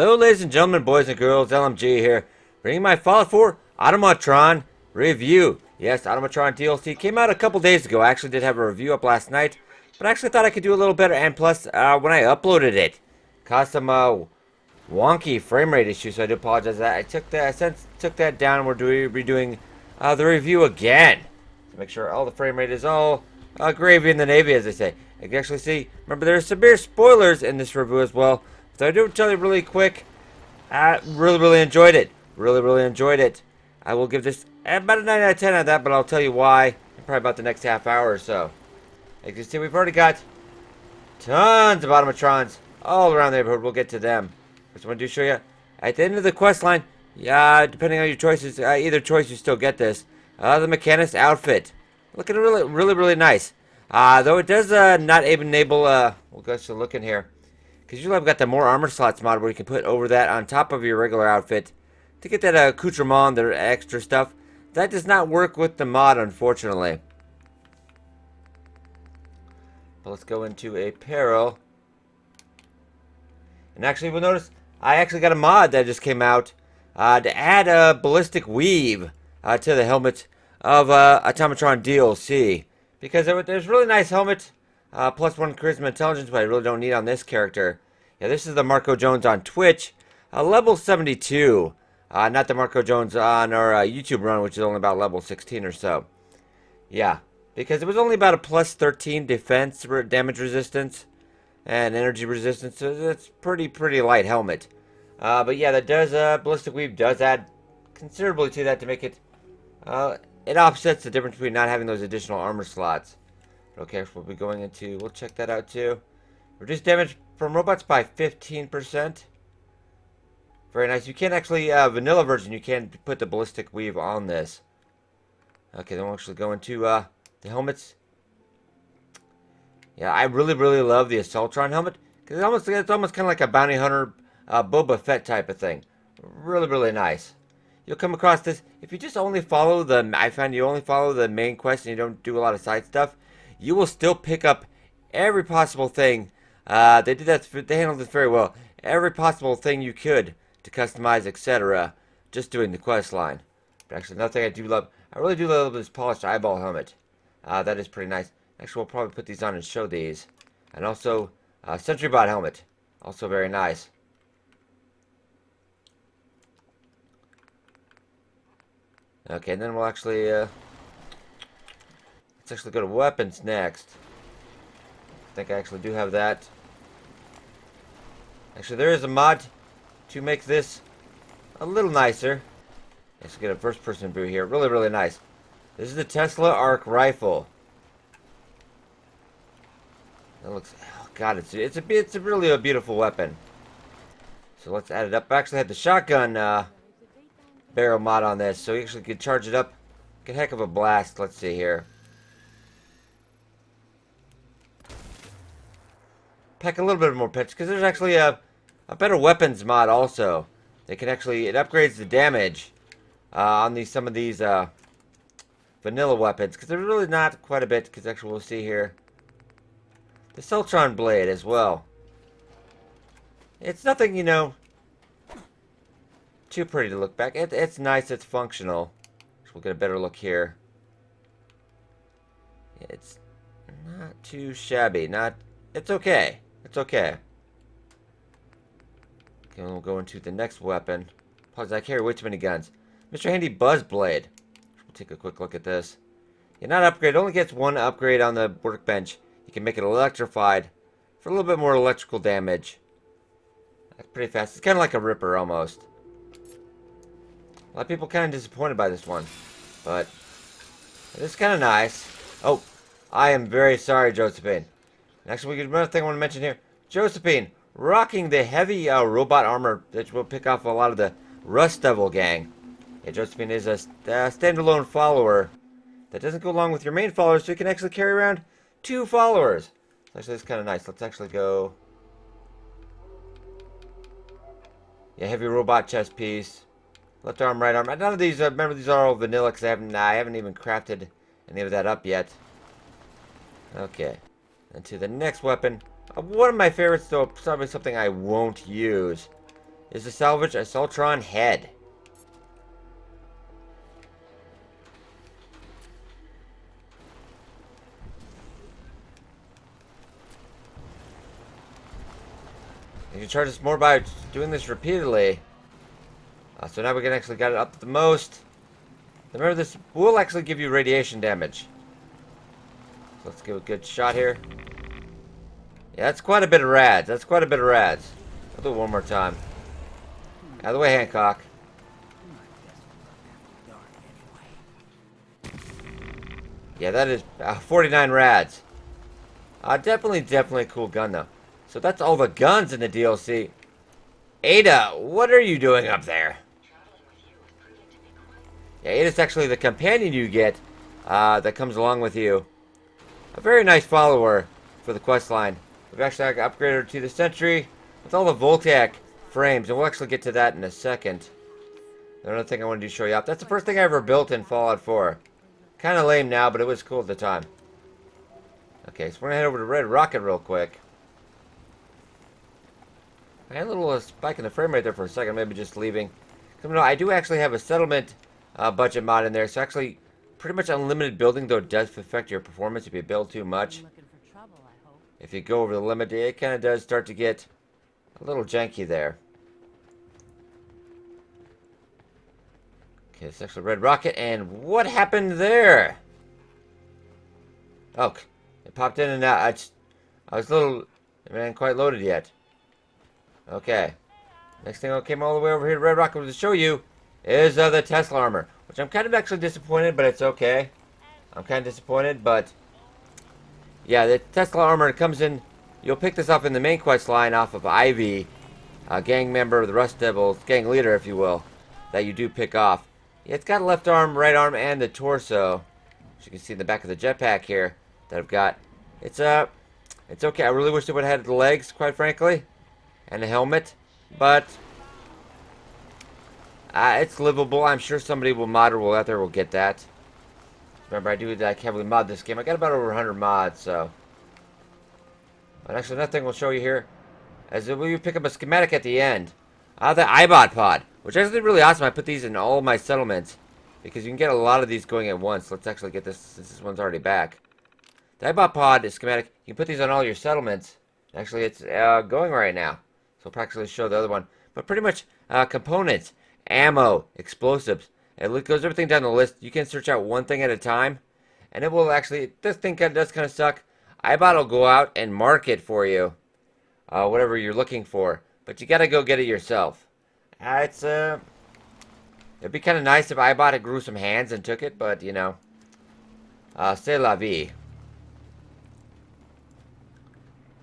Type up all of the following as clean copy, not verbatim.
Hello, ladies and gentlemen, boys and girls, LMG here, bringing my Fallout 4 Automatron review. Yes, Automatron DLC came out a couple days ago. I actually did have a review up last night, but I actually thought I could do a little better, and plus, when I uploaded it, caused some wonky frame rate issues, so I do apologize for that. I took that down, and we're redoing the review again to make sure all the frame rate is all gravy in the navy, as they say. You can actually see, remember, there are severe spoilers in this review as well. So I do tell you really quick, I really enjoyed it. Really enjoyed it. I will give this about a 9 out of 10 on that, but I'll tell you why in probably about the next half hour or so. As you can see, we've already got tons of Automatrons all around the neighborhood. We'll get to them. First one I do show you, at the end of the quest line, yeah, depending on your choices, either choice you still get this. The Mechanist outfit. Looking really nice. Though it does not enable, we'll go to look in here. Because usually I've got the more armor slots mod where you can put over that on top of your regular outfit to get that accoutrement, the extra stuff. That does not work with the mod, unfortunately. But let's go into apparel. And actually, we'll notice I actually got a mod that just came out to add a ballistic weave to the helmet of Automatron DLC. Because there's a really nice helmet. Plus 1 charisma intelligence, but I really don't need on this character. Yeah, this is the Marco Jones on Twitch, level 72. Not the Marco Jones on our YouTube run, which is only about level 16 or so. Yeah, because it was only about a plus 13 defense damage resistance and energy resistance, so that's pretty light helmet. But yeah, that does ballistic weave does add considerably to that to make it. It offsets the difference between not having those additional armor slots. Okay, so we'll be going into, we'll check that out too. Reduce damage from robots by 15%. Very nice. You can actually, vanilla version, you can put the ballistic weave on this. Okay, then we'll actually go into the helmets. Yeah, I really love the Assaultron helmet. Because it's almost kind of like a bounty hunter, Boba Fett type of thing. Really nice. You'll come across this, if you just only follow I find you only follow the main quest and you don't do a lot of side stuff, you will still pick up every possible thing. They handled this very well. Every possible thing you could to customize, etc. Just doing the quest line. But actually, another thing I do love, I really do love this polished eyeball helmet. That is pretty nice. Actually, we'll probably put these on and show these. And also, SentryBot helmet. Also very nice. Okay, and then we'll actually, let's actually go to weapons next. I think I actually do have that. Actually, there is a mod to make this a little nicer. Let's get a first-person view here. Really nice. This is the Tesla Arc Rifle. That looks, oh god, it's really a beautiful weapon. So let's add it up. I actually had the shotgun barrel mod on this, so you actually could charge it up. Get a heck of a blast. Let's see here. Pack a little bit more pitch, because there's actually a better weapons mod also. They can actually, it upgrades the damage on some of these vanilla weapons, because there's really not quite a bit, because actually we'll see here. The Celtron blade as well. It's nothing, you know, too pretty to look back. It's nice, it's functional. So we'll get a better look here. It's not too shabby, it's okay. It's okay. Okay, we'll go into the next weapon. Apologies, I carry way too many guns. Mr. Handy Buzz Blade. We'll take a quick look at this. You're not upgrade, it only gets one upgrade on the workbench. You can make it electrified for a little bit more electrical damage. That's pretty fast. It's kind of like a Ripper almost. A lot of people kind of disappointed by this one, but it's kind of nice. Oh, I am very sorry, Josephine. Actually, another thing I want to mention here. Josephine, rocking the heavy robot armor that will pick off a lot of the Rust Devil gang. Yeah, Josephine is a standalone follower that doesn't go along with your main followers, so you can actually carry around 2 followers. Actually, that's kind of nice. Let's actually go. Yeah, heavy robot chest piece. Left arm, right arm. None of these, remember, these are all vanilla because I haven't even crafted any of that up yet. Okay. And to the next weapon. One of my favorites, though, probably something I won't use, is to salvage a Soltron head. You can charge us more by doing this repeatedly. So now we can actually get it up to the most. Remember, this will actually give you radiation damage. So let's give it a good shot here. Yeah, that's quite a bit of rads. That's quite a bit of rads. I'll do it one more time. Out of the way, Hancock. Yeah, that is 49 rads. Definitely a cool gun, though. So that's all the guns in the DLC. Ada, what are you doing up there? Yeah, Ada's actually the companion you get that comes along with you. A very nice follower for the quest line. We've actually upgraded her to the Sentry with all the Voltaic frames, and we'll actually get to that in a second. Another thing I wanted to show you off. That's the first thing I ever built in Fallout 4. Kind of lame now, but it was cool at the time. Okay, so we're going to head over to Red Rocket real quick. I had a little spike in the frame rate there for a second, maybe just leaving. No, I do actually have a settlement budget mod in there, so actually pretty much unlimited building, though it does affect your performance if you build too much. If you go over the limit, it kind of does start to get a little janky there. Okay, it's actually Red Rocket, and what happened there? Oh, it popped in and out. I was a little, it ain't quite loaded yet. Okay. Next thing I came all the way over here to Red Rocket to show you is the Tesla armor, which I'm kind of actually disappointed, but it's okay. I'm kind of disappointed, but yeah, the Tesla armor comes in. You'll pick this up in the main quest line off of Ivy, a gang member of the Rust Devils, gang leader, if you will, that you do pick off. Yeah, it's got a left arm, right arm, and the torso. As you can see in the back of the jetpack here that I've got. It's okay. I really wish it would have had the legs, quite frankly, and the helmet, but it's livable. I'm sure somebody out there will get that. Remember, I do like heavily mod this game. I got about over 100 mods, so. But actually, another thing we'll show you here is that we pick up a schematic at the end. The iBot pod, which is actually really awesome. I put these in all of my settlements because you can get a lot of these going at once. Let's actually get this since this one's already back. The iBot pod is schematic. You can put these on all your settlements. Actually, it's going right now. So I'll practically show the other one. But pretty much components, ammo, explosives. It goes everything down the list. You can search out one thing at a time. And it will actually, this thing does kind of suck. iBot will go out and mark it for you. Whatever you're looking for. But you got to go get it yourself. It'd be kind of nice if iBot had grew some hands and took it. But, you know, c'est la vie.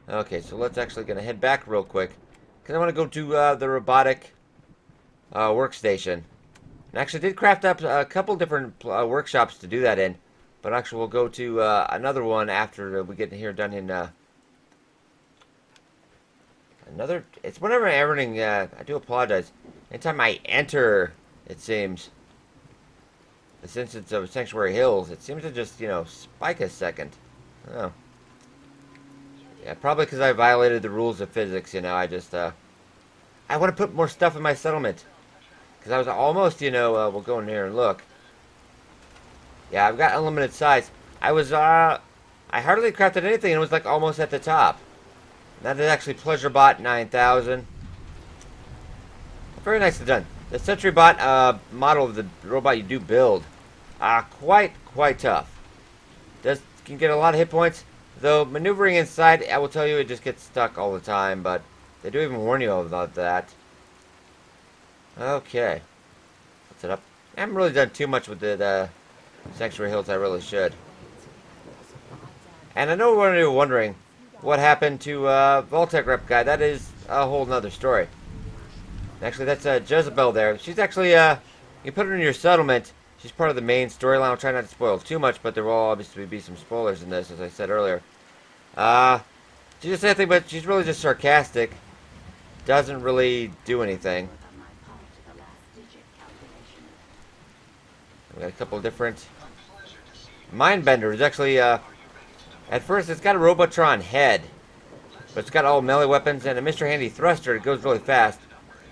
Okay, so let's actually going to head back real quick. Because I want to go to the robotic workstation. And actually did craft up a couple different workshops to do that in. But actually we'll go to another one after we get here done in another. It's whenever everything, I do apologize. Anytime I enter, it seems, this instance of Sanctuary Hills, it seems to just, you know, spike a second. Oh. Yeah, probably because I violated the rules of physics, you know, I just, I want to put more stuff in my settlement. Because I was almost, you know, we'll go in here and look. Yeah, I've got unlimited size. I hardly crafted anything, and it was like almost at the top. That is actually PleasureBot 9000. Very nicely done. The SentryBot model of the robot you do build, quite tough. Can get a lot of hit points. Though maneuvering inside, I will tell you, it just gets stuck all the time. But they do even warn you about that. Okay, what's it up? I haven't really done too much with the Sanctuary Hills. I really should. And I know one of you are wondering what happened to Voltec rep guy. That is a whole nother story. Actually, that's Jezebel there. She's actually, you put her in your settlement. She's part of the main storyline. I'll try not to spoil too much, but there will obviously be some spoilers in this, as I said earlier. She just said anything, but she's really just sarcastic. Doesn't really do anything. We got a couple different Mindbenders. Actually, at first it's got a Robotron head, but it's got all melee weapons and a Mr. Handy thruster. It goes really fast.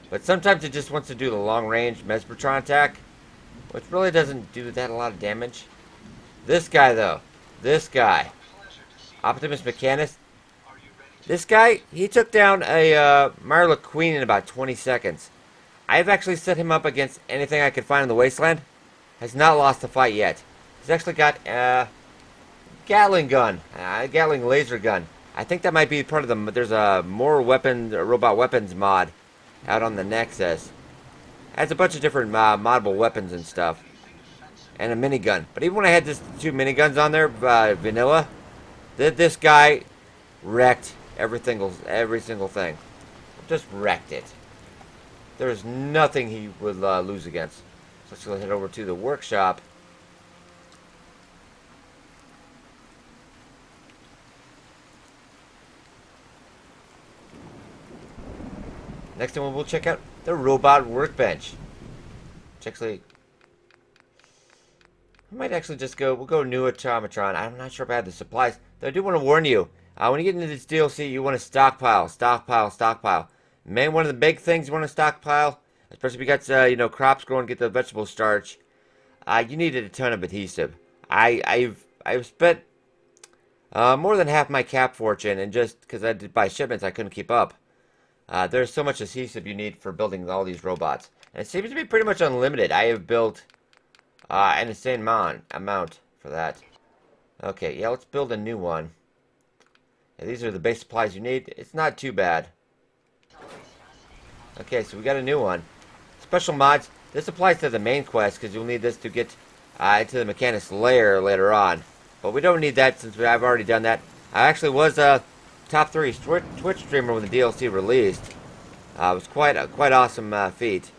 But sometimes it just wants to do the long-range Mespertron attack, which really doesn't do that a lot of damage. This guy, though. This guy. Optimus Mechanus. This guy, he took down a Mirla Queen in about 20 seconds. I've actually set him up against anything I could find in the wasteland. Has not lost a fight yet. He's actually got a Gatling gun, a Gatling laser gun. I think that might be part of the. There's a more weapon, robot weapons mod out on the Nexus. Has a bunch of different moddable weapons and stuff, and a minigun. But even when I had just 2 miniguns on there, vanilla, this guy wrecked every single thing. Just wrecked it. There's nothing he would lose against. So let's go head over to the workshop. Next time we'll check out the robot workbench. Actually, I might actually just go. We'll go new Automatron. I'm not sure if I have the supplies. Though I do want to warn you. When you get into this DLC, you want to stockpile, stockpile, stockpile. Man, one of the big things you want to stockpile, especially if you got crops growing, get the vegetable starch. You needed a ton of adhesive. I've spent more than half my cap fortune, and just because I did buy shipments, I couldn't keep up. There's so much adhesive you need for building all these robots, and it seems to be pretty much unlimited. I have built an insane amount for that. Okay, yeah, let's build a new one. Yeah, these are the base supplies you need. It's not too bad. Okay, so we got a new one. Special mods. This applies to the main quest because you'll need this to get into the Mechanus lair later on. But we don't need that since I've already done that. I actually was a top 3 Twitch streamer when the DLC released. It was quite awesome feat.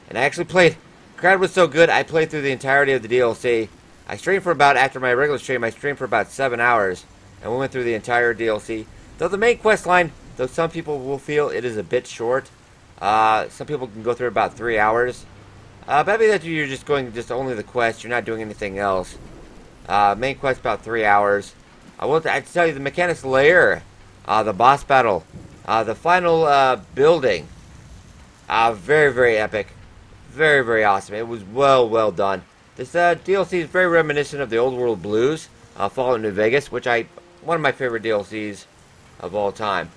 And I actually played. Crowd was so good, I played through the entirety of the DLC. I streamed for about, after my regular stream, I streamed for about 7 hours. And we went through the entire DLC. Though the main quest line, though some people will feel it is a bit short. Some people can go through about 3 hours. But I mean that you're just going only the quest. You're not doing anything else. Main quest about 3 hours. I have to tell you, the Mechanus lair, the boss battle, the final building, very, very epic. Very, very awesome. It was well done. This DLC is very reminiscent of the Old World Blues, Fallout New Vegas, which one of my favorite DLCs of all time.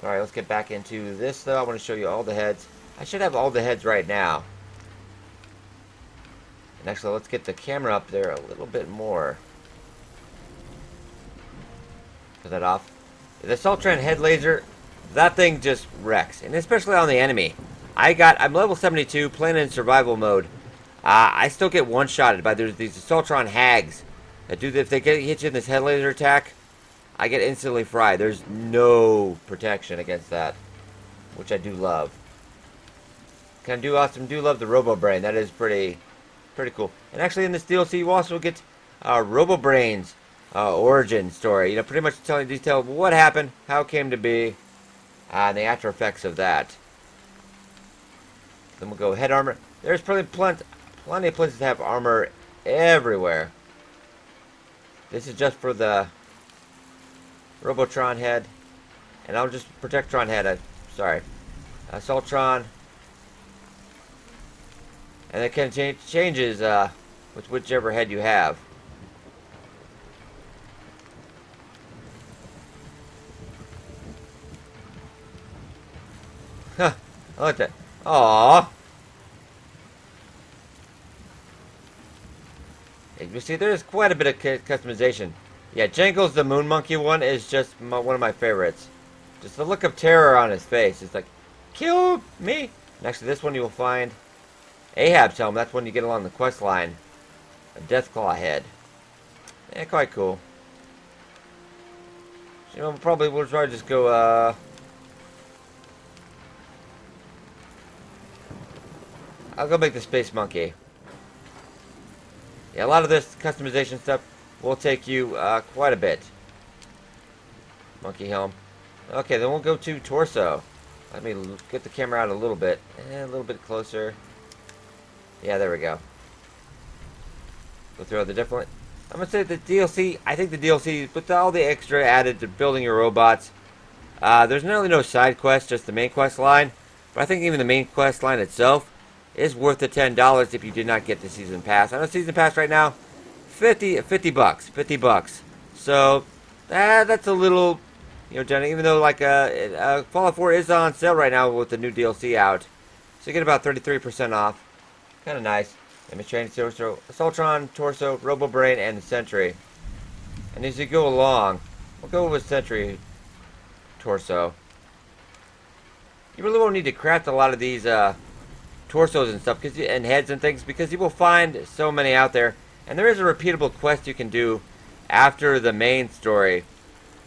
Alright, let's get back into this, though. I want to show you all the heads. I should have all the heads right now. And actually, let's get the camera up there a little bit more. Put that off. The Automatron head laser, that thing just wrecks. And especially on the enemy. I'm level 72, playing in survival mode. I still get one-shotted by these Automatron hags. That if they hit you in this head laser attack, I get instantly fried. There's no protection against that, which I do love. Do love the Robo Brain. That is pretty cool. And actually, in this DLC, you also get Robo Brain's origin story. Pretty much telling detail of what happened, how it came to be, and the after effects of that. Then we'll go head armor. There's plenty of places to have armor everywhere. This is just for the Robotron head, and I'll just Protectron head. Sorry, Assaultron, and it can changes with whichever head you have. Huh, I like that. Aww. You see, there's quite a bit of customization. Yeah, Jangles the Moon Monkey one is just one of my favorites. Just the look of terror on his face. It's like, kill me. Next to this one, you will find Ahab's helm. That's when you get along the quest line. A Deathclaw head. Yeah, quite cool. So, probably we'll try to just go, I'll go make the Space Monkey. Yeah, a lot of this customization stuff will take you quite a bit. Monkey helm. Okay, then we'll go to torso. Let me get the camera out a little bit. A little bit closer. Yeah, there we go. Go through all the different... I'm going to say the DLC, I think the DLC, with all the extra added to building your robots, there's nearly no side quest, just the main quest line. But I think even the main quest line itself is worth the $10 if you did not get the season pass. I know season pass right now, 50 bucks, 50 bucks. So that's a little, Johnny. Even though like Fallout 4 is on sale right now with the new DLC out, so you get about 33% off. Kind of nice. Image Training Torso, Assaultron, Torso, Robo Brain, and the Sentry. And as you go along, we'll go with Sentry Torso. You really won't need to craft a lot of these torsos and stuff, and heads and things, because you will find so many out there. And there is a repeatable quest you can do after the main story,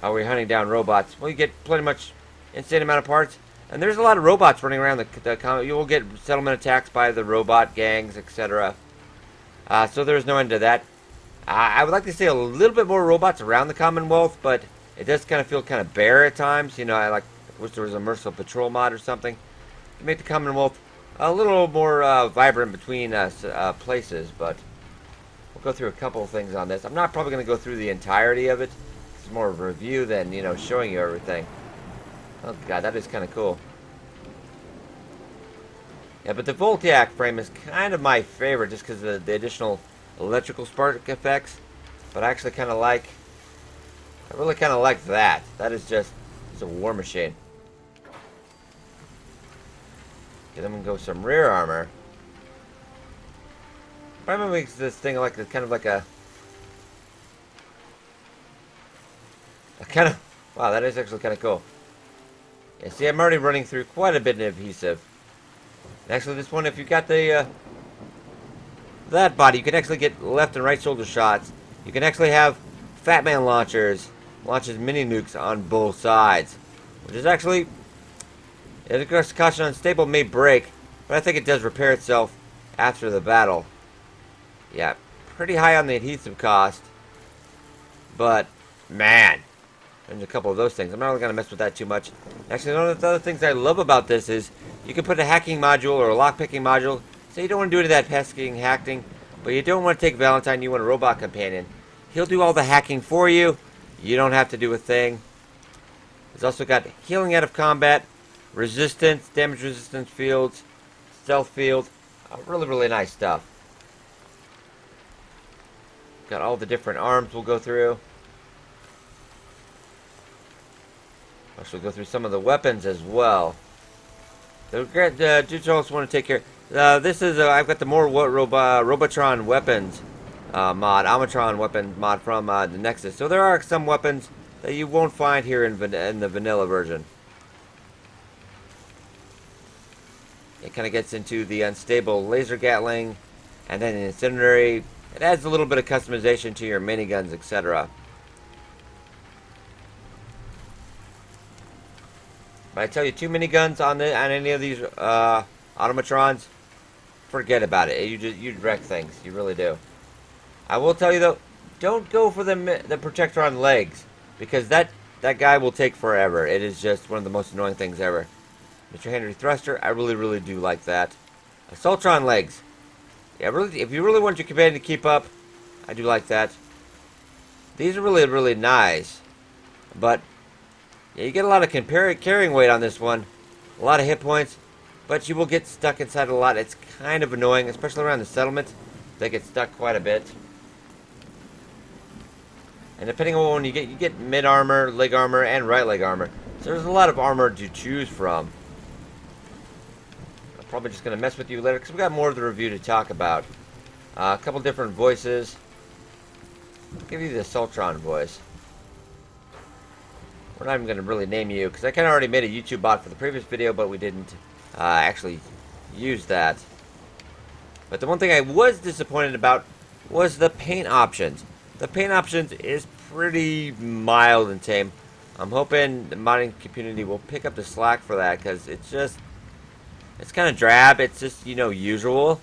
where you're hunting down robots. Well, you get pretty much insane amount of parts, and there's a lot of robots running around the you will get settlement attacks by the robot gangs, etc. So there's no end to that. I would like to see a little bit more robots around the Commonwealth, but it does kind of feel kind of bare at times. I wish there was a Merciful Patrol mod or something to make the Commonwealth a little more vibrant between places. But we'll go through a couple of things on this. I'm not probably going to go through the entirety of it. It's more of a review than showing you everything. Oh god, that is kind of cool. Yeah, but the Voltiac frame is kind of my favorite just because of the additional electrical spark effects. But I actually kind of I really kind of like that. That is just, it's a war machine. Okay, then we can go some rear armor. Probably makes this thing like kind of like a kind of, wow, that is actually kind of cool. Yeah, see, I'm already running through quite a bit of adhesive. And actually, this one, if you got the that body, you can actually get left and right shoulder shots. You can actually have Fat Man launches mini nukes on both sides, which is actually, it costs caution unstable, may break, but I think it does repair itself after the battle. Yeah, pretty high on the adhesive cost, but man, there's a couple of those things. I'm not really going to mess with that too much. Actually, one of the other things I love about this is you can put a hacking module or a lockpicking module. So you don't want to do any of that pesking, hacking, but you don't want to take Valentine, you want a robot companion. He'll do all the hacking for you. You don't have to do a thing. It's also got healing out of combat, resistance, damage resistance fields, stealth field. Really, really nice stuff. Got all the different arms we'll go through. Actually, go through some of the weapons as well. The digital also want to take care. This is I've got the more Robotron weapons mod, Automatron weapon mod from the Nexus. So there are some weapons that you won't find here in the vanilla version. It kind of gets into the unstable laser gatling, and then the incendiary. It adds a little bit of customization to your miniguns, etc. But I tell you, 2 miniguns on any of these Automatrons, forget about it. You'd wreck things. You really do. I will tell you though, don't go for the protector on legs, because that guy will take forever. It is just one of the most annoying things ever. Mr. Henry Thruster, I really do like that. Assaultron legs. Yeah, really, if you really want your companion to keep up, I do like that. These are really nice, but yeah, you get a lot of carrying weight on this one, a lot of hit points, but you will get stuck inside a lot. It's kind of annoying, especially around the settlement. They get stuck quite a bit. And depending on what one you get mid armor, leg armor, and right leg armor. So there's a lot of armor to choose from. I'm probably just going to mess with you later because we got more of the review to talk about. A couple different voices. I'll give you the Assaultron voice. We're not even going to really name you, because I kind of already made a YouTube bot for the previous video, but we didn't actually use that. But the one thing I was disappointed about was the paint options. The paint options is pretty mild and tame. I'm hoping the modding community will pick up the slack for that, because it's kind of drab. It's just, usual.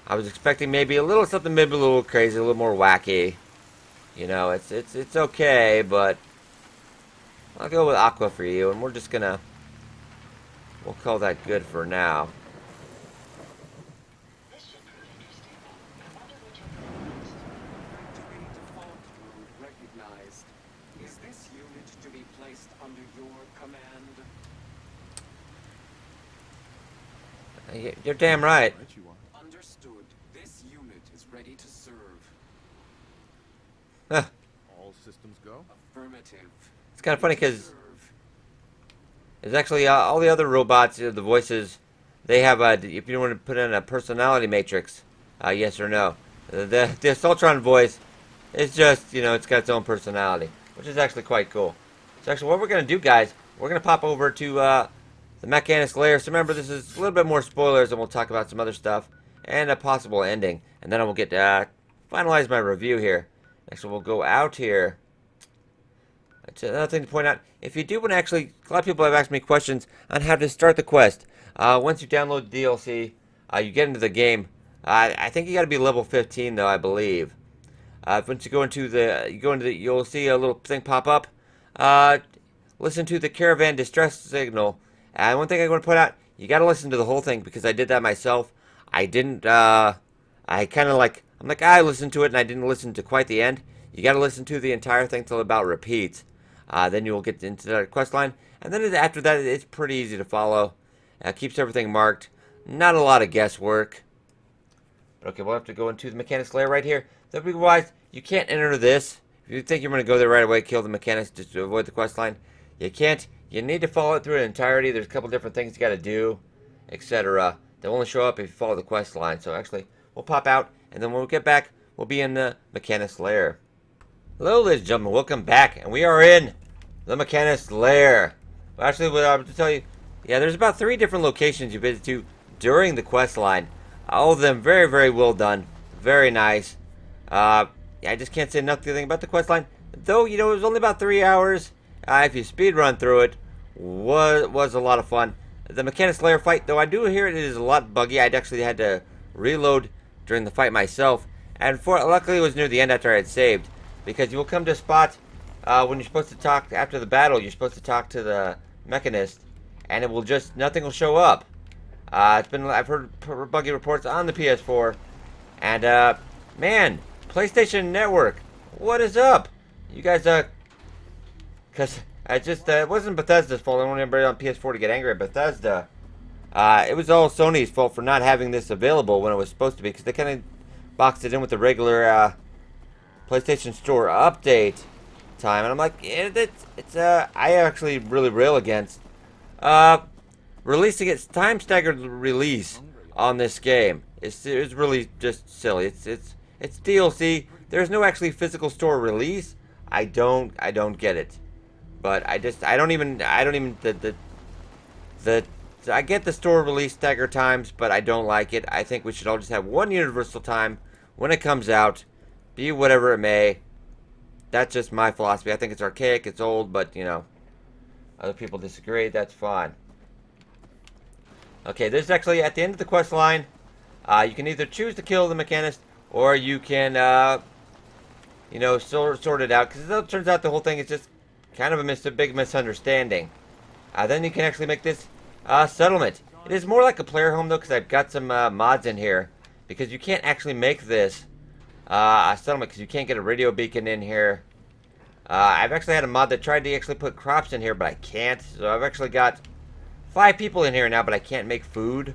I was expecting maybe a little something, maybe a little crazy, a little more wacky. It's okay, but I'll go with Aqua for you, and we'll call that good for now. You're damn right. Right you are. Understood. This unit is ready to serve. Huh. All systems go? Affirmative. It's kind of funny Ready to because serve. there's actually all the other robots, the voices, they have if you want to put in a personality matrix, yes or no. The Assaultron voice is just, it's got its own personality, which is actually quite cool. So actually what we're going to do, guys, we're going to pop over to the Mechanist lair. So remember, this is a little bit more spoilers, and we'll talk about some other stuff and a possible ending. And then I will get finalize my review here. Actually, we'll go out here. That's another thing to point out. If you do want to actually, a lot of people have asked me questions on how to start the quest. Once you download the DLC, you get into the game. I think you got to be level 15 though, I believe. Once you go into you'll see a little thing pop up. Uh, Listen to the caravan distress signal. And one thing I want to point out, you got to listen to the whole thing because I did that myself. I didn't. I kind of I'm like, I listened to it and I didn't listen to quite the end. You got to listen to the entire thing till about repeats. Then you will get into the quest line, and then after that, it's pretty easy to follow. Keeps everything marked. Not a lot of guesswork. But okay, we'll have to go into the Mechanic's lair right here. Wise, you can't enter this. If you think you're going to go there right away, kill the Mechanics just to avoid the quest line, you can't. You need to follow it through in entirety. There's a couple different things you got to do, etc. They'll only show up if you follow the quest line. So actually, we'll pop out, and then when we get back, we'll be in the Mechanic's lair. Hello, ladies and gentlemen. Welcome back, and we are in the Mechanic's lair. Well, actually, what I have to tell you, yeah, there's about 3 different locations you visit to during the quest line. All of them very, very well done. Very nice. Yeah, I just can't say nothing about the quest line. Though, it was only about 3 hours. If you speed run through it, was a lot of fun. The Mechanic's lair fight, though I do hear it is a lot buggy. I'd actually had to reload during the fight myself. And luckily it was near the end after I had saved. Because you will come to a spot when you're supposed to talk, after the battle, you're supposed to talk to the Mechanist. And it will just, nothing will show up. I've heard buggy reports on the PS4. And, man, PlayStation Network, what is up? You guys, because it wasn't Bethesda's fault. I don't want anybody on PS4 to get angry at Bethesda. It was all Sony's fault for not having this available when it was supposed to be, because they kind of boxed it in with the regular, PlayStation Store update time. And I'm like, I actually really rail against, releasing its time staggered release on this game. It's really just silly. It's DLC. There's no actually physical store release. I don't get it. But I get the store release stagger times, but I don't like it. I think we should all just have one universal time when it comes out, be whatever it may. That's just my philosophy. I think it's archaic, it's old, but other people disagree. That's fine. Okay, this is actually at the end of the quest line. You can either choose to kill the Mechanist, or you can, sort it out. Because it turns out the whole thing is just kind of a big misunderstanding. Then you can actually make this settlement. It is more like a player home, though, because I've got some mods in here. Because you can't actually make this a settlement, because you can't get a radio beacon in here. I've actually had a mod that tried to actually put crops in here, but I can't. So I've actually got 5 people in here now, but I can't make food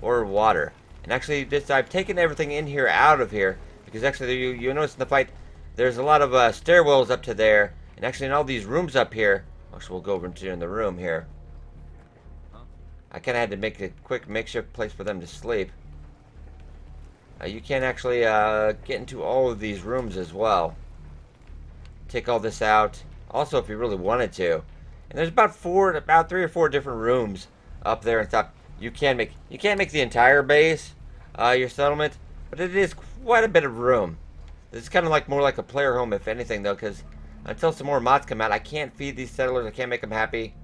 or water. And actually, I've taken everything in here out of here, because actually, you notice in the fight, there's a lot of stairwells up to there, and actually in all these rooms up here. Actually, we'll go over into in the room here. I kind of had to make a quick makeshift place for them to sleep. You can actually get into all of these rooms as well. Take all this out. Also, if you really wanted to. And there's about 3 or 4 different rooms up there and stuff. You can't make the entire base your settlement, but it is quite a bit of room. This is kind of more like a player home, if anything, though, because until some more mods come out, I can't feed these settlers. I can't make them happy.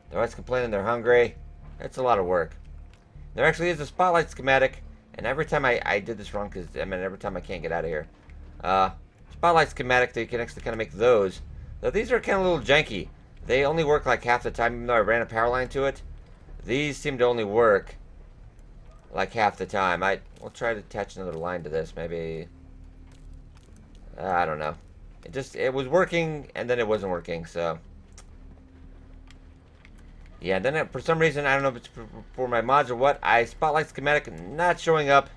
They're always complaining they're hungry. It's a lot of work. There actually is a spotlight schematic, and every time I did this wrong, because every time I can't get out of here. Spotlight schematic, that you can actually kind of make those. Though these are kind of a little janky. They only work like half the time, even though I ran a power line to it. These seem to only work like half the time. We'll try to attach another line to this, maybe. I don't know. It was working, and then it wasn't working, so. Yeah, then for some reason, I don't know if it's for my mods or what, Spotlight schematic not showing up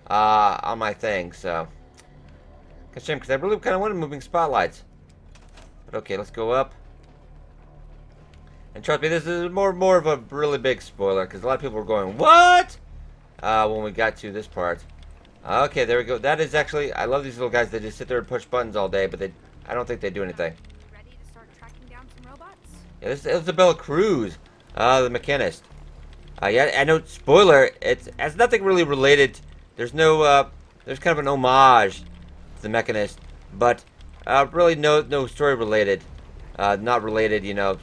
on my thing, so. It's a shame, because I really kind of wanted moving spotlights. But okay, let's go up. And trust me, this is more of a really big spoiler, because a lot of people were going, what? When we got to this part. Okay, there we go. That is actually, I love these little guys. They just sit there and push buttons all day, but I don't think they do anything. Ready to start tracking down some robots? Yeah, this is Isabella Cruz, the mechanist. Yeah, I know, spoiler, it has nothing really related. There's no, there's kind of an homage to the mechanist, but really no story related. Not related, you know.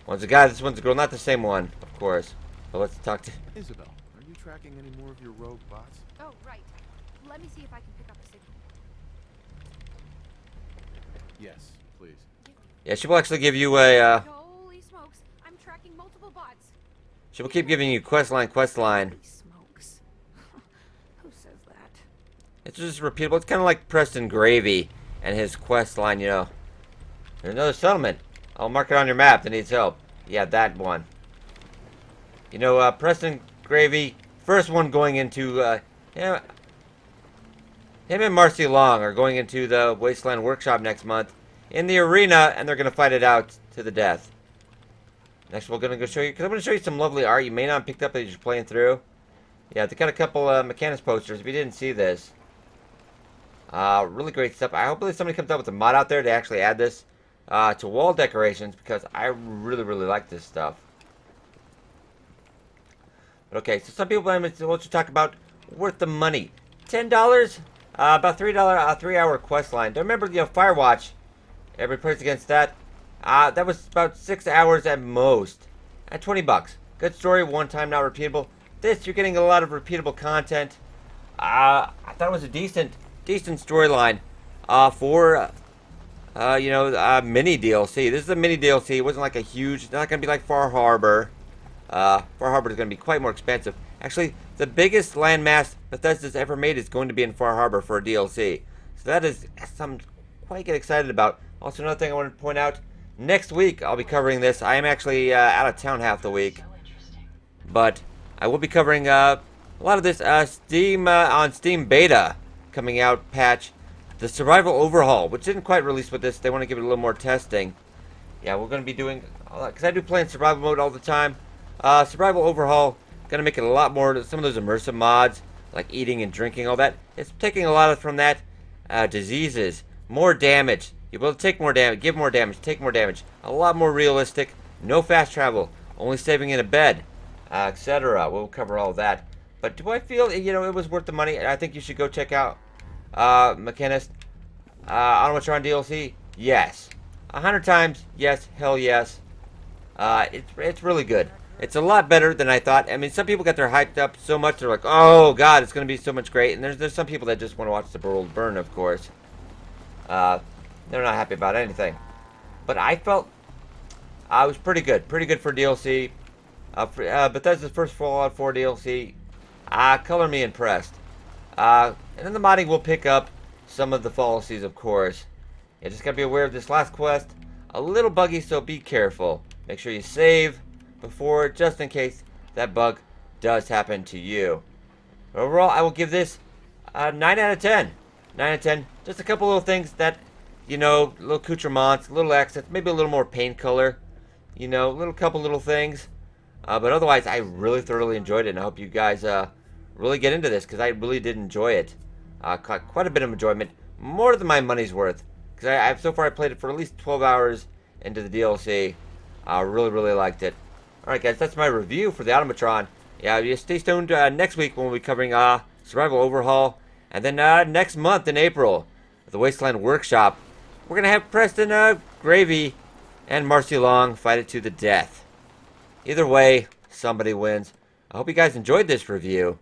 One's a guy, this one's a girl, not the same one, of course. But let's talk to... Isabel, are you tracking any more of your rogue bots? Oh, right. Let me see if I can pick up a signal. Yes, please. Yeah, she will actually give you a, Holy smokes! I'm tracking multiple bots. she will keep giving you quest line. Holy smokes! Who says that? It's just repeatable. It's kind of like Preston Gravy and his quest line, you know. There's another settlement. I'll mark it on your map that needs help. Yeah, that one. You know, Preston Gravy, first one going into, him and Marcy Long are going into the Wasteland Workshop next month in the arena, and they're going to fight it out to the death. Next, we're going to go show you, because I'm going to show you some lovely art you may not have picked up as you're playing through. Yeah, they got a couple Mechanist posters if you didn't see this. Really great stuff. I hope somebody comes up with a mod out there to actually add this to wall decorations, because I really like this stuff. But okay, so some people want to talk about worth the money. $10, about $3 3-hour quest line. Don't remember, you know, Firewatch. Every price against that. That was about 6 hours at most. At $20. Good story, one time, not repeatable. This, you're getting a lot of repeatable content. I thought it was a decent storyline for you know, mini DLC. This is a mini DLC. It wasn't like a huge. It's not gonna be like Far Harbor. Far Harbor is gonna be quite more expensive. Actually, the biggest landmass Bethesda's ever made is going to be in Far Harbor for a DLC. So that is something quite get excited about. Also, another thing I want to point out. Next week, I'll be covering this. I am actually out of town half the week, but I will be covering a lot of this Steam on Steam beta coming out patch. The Survival Overhaul, which didn't quite release with this. They want to give it a little more testing. Yeah, we're going to be doing, because I do play in survival mode all the time. Survival Overhaul, going to make it a lot more, some of those immersive mods, like eating and drinking, all that. It's taking a lot of from that. Diseases, more damage. You'll be able to take more damage, give more damage, take more damage. A lot more realistic. No fast travel, only saving in a bed, etc. We'll cover all of that. But do I feel, you know, it was worth the money? I think you should go check out Mechanist, Automatron DLC, yes. 100 times, yes, hell yes. It's really good. It's a lot better than I thought. I mean, some people get their hyped up so much, they're like, oh god, it's going to be so much great. And there's some people that just want to watch the world burn, of course. They're not happy about anything. But I felt, it was pretty good for DLC. Bethesda's first Fallout 4 DLC, color me impressed. And then the modding will pick up some of the fallacies, of course. You just gotta be aware of this last quest. A little buggy, so be careful. Make sure you save before, just in case that bug does happen to you. But overall, I will give this 9 out of 10. 9 out of 10. Just a couple little things that, you know, little accoutrements, little accents, maybe a little more paint color. You know, couple little things. But otherwise, I really thoroughly enjoyed it, and I hope you guys really get into this, because I really did enjoy it. Quite a bit of enjoyment, more than my money's worth, because I've so far I played it for at least 12 hours into the DLC. I really liked it. Alright guys, that's my review for the Automatron. Yeah, you stay tuned next week when we'll be covering Survival Overhaul, and then next month in April, the Wasteland Workshop, we're gonna have Preston Gravy and Marcy Long fight it to the death. Either way, somebody wins. I hope you guys enjoyed this review.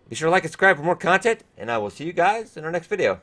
Be sure to like and subscribe for more content, and I will see you guys in our next video.